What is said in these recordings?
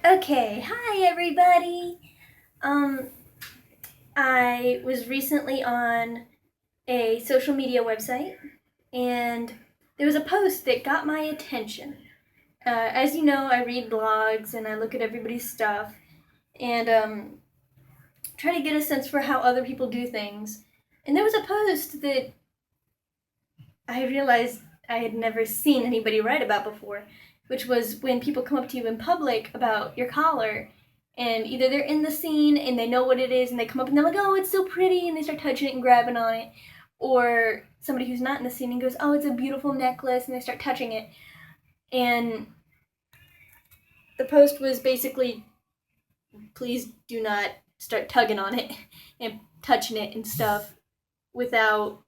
Okay, hi everybody. Um, I was recently on a social media website and there was a post that got my attention. As you know, I read blogs and I look at everybody's stuff and try to get a sense for how other people do things. And there was a post that I realized I had never seen anybody write about before, which was when people come up to you in public about your collar, and either they're in the scene and they know what it is and they come up and they're like, oh, it's so pretty, and they start touching it and grabbing on it, or somebody who's not in the scene and goes, oh, it's a beautiful necklace, and they start touching it. And the post was basically, please do not start tugging on it and touching it and stuff without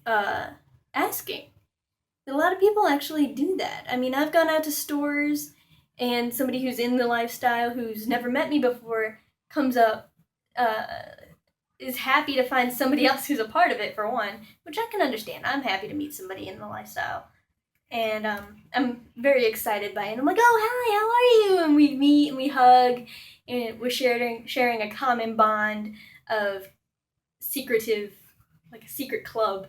uh, asking. A lot of people actually do that. I mean, I've gone out to stores and somebody who's in the lifestyle who's never met me before comes up, uh, is happy to find somebody else who's a part of it, for one, which I can understand. I'm happy to meet somebody in the lifestyle. And I'm very excited by it. I'm like, oh, hi, how are you? And we meet and we hug, and we're sharing a common bond of secretive, like a secret club.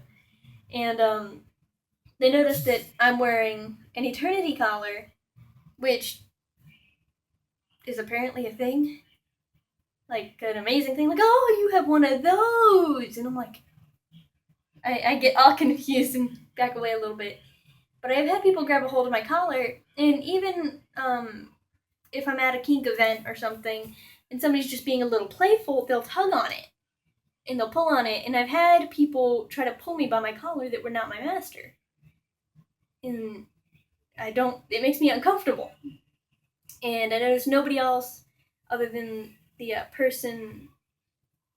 And they noticed that I'm wearing an eternity collar, which is apparently a thing, like an amazing thing. Like, oh, you have one of those, and I'm like, I get all confused and back away a little bit. But I've had people grab a hold of my collar, and even if I'm at a kink event or something, and somebody's just being a little playful, they'll tug on it and they'll pull on it. And I've had people try to pull me by my collar that were not my master, and I don't. It makes me uncomfortable. And I noticed nobody else other than the person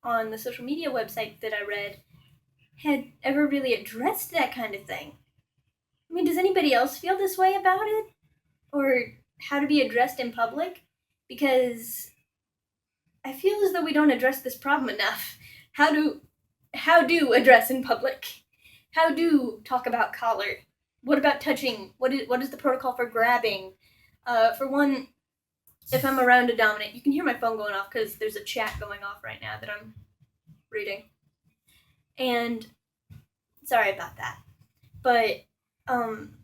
on the social media website that I read had ever really addressed that kind of thing. I mean, does anybody else feel this way about it? Or how to be addressed in public? Because I feel as though we don't address this problem enough. How do address in public? How do talk about collar? What about touching? What is the protocol for grabbing? For one, if I'm around a dominant, you can hear my phone going off because there's a chat going off right now that I'm reading. And sorry about that. But um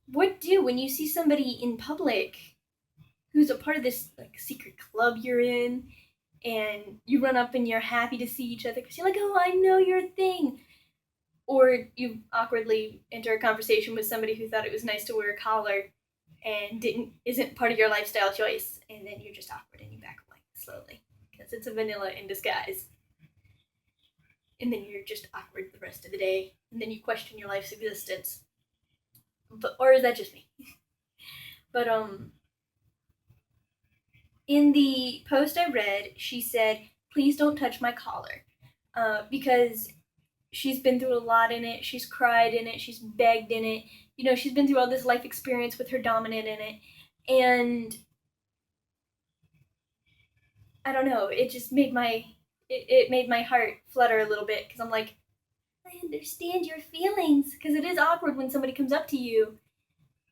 what do when you see somebody in public who's a part of this like secret club you're in, and you run up and you're happy to see each other because you're like, oh, I know your thing. Or you awkwardly enter a conversation with somebody who thought it was nice to wear a collar and didn't isn't part of your lifestyle choice, and then you're just awkward and you back away slowly because it's a vanilla in disguise. And then you're just awkward the rest of the day, and then you question your life's existence. But or is that just me? But in the post I read, she said, "Please don't touch my collar," because she's been through a lot in it. She's cried in it. She's begged in it. You know, she's been through all this life experience with her dominant in it, and I don't know. It just made it made my heart flutter a little bit because I'm like, I understand your feelings because it is awkward when somebody comes up to you.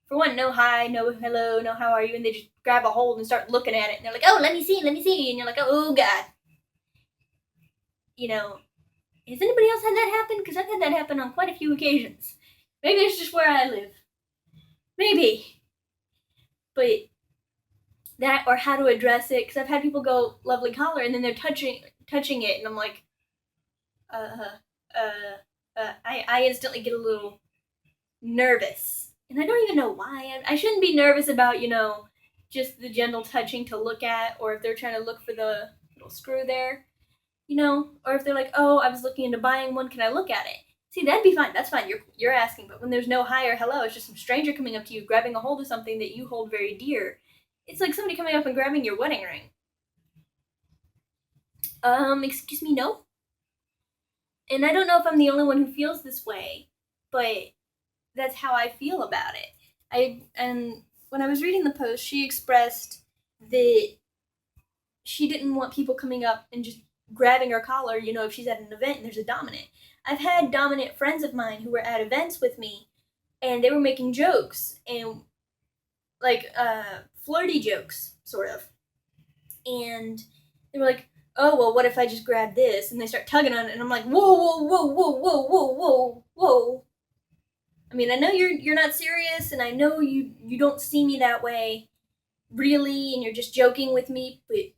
For one, no hi, no hello, no how are you, and they just grab a hold and start looking at it, and they're like, oh, let me see, and you're like, oh god, you know. Has anybody else had that happen? Because I've had that happen on quite a few occasions. Maybe it's just where I live. Maybe, but that or how to address it. Because I've had people go lovely collar, and then they're touching it, and I'm like, uh, I instantly get a little nervous, and I don't even know why. I shouldn't be nervous about just the gentle touching to look at, or if they're trying to look for the little screw there, or if they're like, oh, I was looking into buying one, can I look at it? See, that'd be fine. That's fine. You're asking, but when there's no hi or hello, it's just some stranger coming up to you, grabbing a hold of something that you hold very dear. It's like somebody coming up and grabbing your wedding ring. Excuse me, no. And I don't know if I'm the only one who feels this way, but that's how I feel about it. And when I was reading the post, she expressed that she didn't want people coming up and just grabbing her collar, if she's at an event and there's a dominant. I've had dominant friends of mine who were at events with me and they were making jokes and like flirty jokes, sort of. And they were like, oh, well, what if I just grab this? And they start tugging on it, and I'm like, whoa, whoa, whoa, whoa, whoa, whoa, whoa, whoa. I mean, I know you're not serious, and I know you don't see me that way, really, and you're just joking with me, but,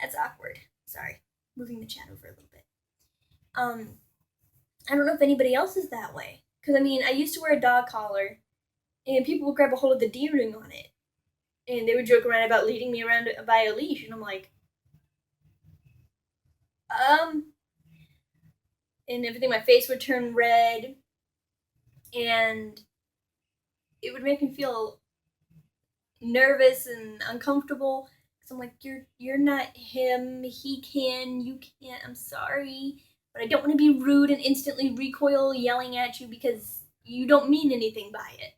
that's awkward. Sorry. Moving the chat over a little bit. I don't know if anybody else is that way. Because, I mean, I used to wear a dog collar, and people would grab a hold of the D ring on it. And they would joke around about leading me around by a leash, and I'm like, and everything, my face would turn red, and it would make me feel nervous and uncomfortable. Because I'm like, you're not him, he can, you can't, I'm sorry. But I don't want to be rude and instantly recoil yelling at you because you don't mean anything by it.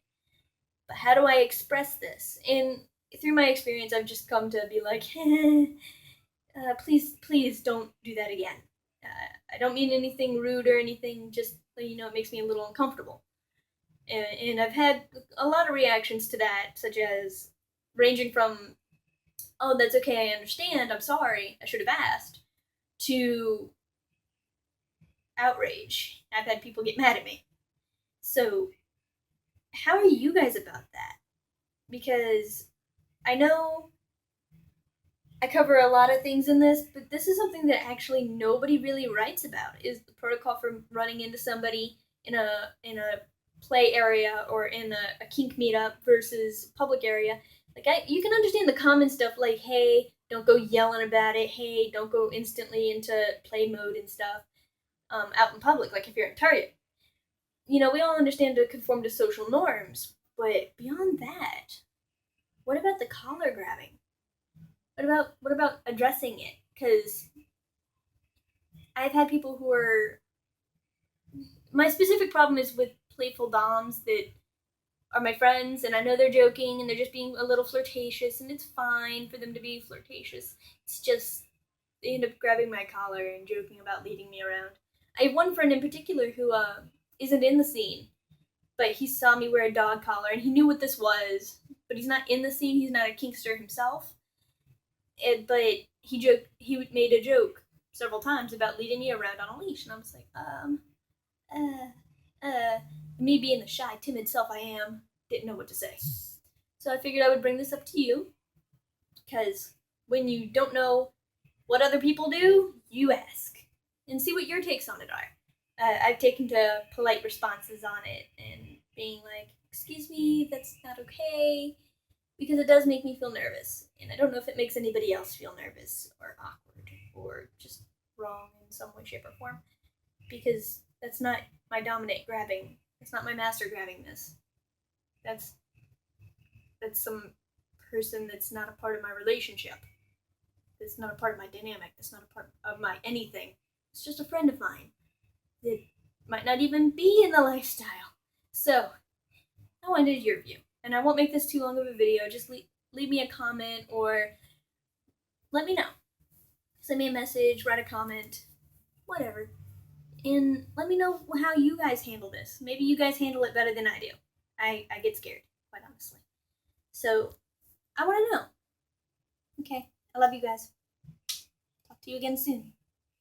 But how do I express this? And through my experience, I've just come to be like, please don't do that again. I don't mean anything rude or anything, just, it makes me a little uncomfortable. And I've had a lot of reactions to that, such as ranging from, oh, that's okay, I understand, I'm sorry, I should have asked, to outrage. I've had people get mad at me. So, how are you guys about that? Because I know I cover a lot of things in this, but this is something that actually nobody really writes about, is the protocol for running into somebody in a play area or in a kink meetup versus public area. Like, you can understand the common stuff like, hey, don't go yelling about it, hey, don't go instantly into play mode and stuff out in public, like if you're at Target. We all understand to conform to social norms, but beyond that, what about the collar grabbing? What about addressing it? Because I've had people who are. My specific problem is with playful doms that are my friends, and I know they're joking and they're just being a little flirtatious, and it's fine for them to be flirtatious. It's just they end up grabbing my collar and joking about leading me around. I have one friend in particular who isn't in the scene, but he saw me wear a dog collar and he knew what this was, but he's not in the scene. He's not a kinkster himself. But he made a joke several times about leading me around on a leash, and I was like, me being the shy, timid self I am, didn't know what to say. So I figured I would bring this up to you, because when you don't know what other people do, you ask, and see what your takes on it are. I've taken to polite responses on it, and being like, excuse me, that's not okay, because it does make me feel nervous, and I don't know if it makes anybody else feel nervous or awkward or just wrong in some way, shape, or form, because that's not my dominant grabbing. That's not my master grabbing this. That's some person that's not a part of my relationship. That's not a part of my dynamic. That's not a part of my anything. It's just a friend of mine that might not even be in the lifestyle. So, I wanted your view. And I won't make this too long of a video. Just leave me a comment or let me know. Send me a message, write a comment, whatever. And let me know how you guys handle this. Maybe you guys handle it better than I do. I get scared, quite honestly. So, I want to know. Okay, I love you guys. Talk to you again soon.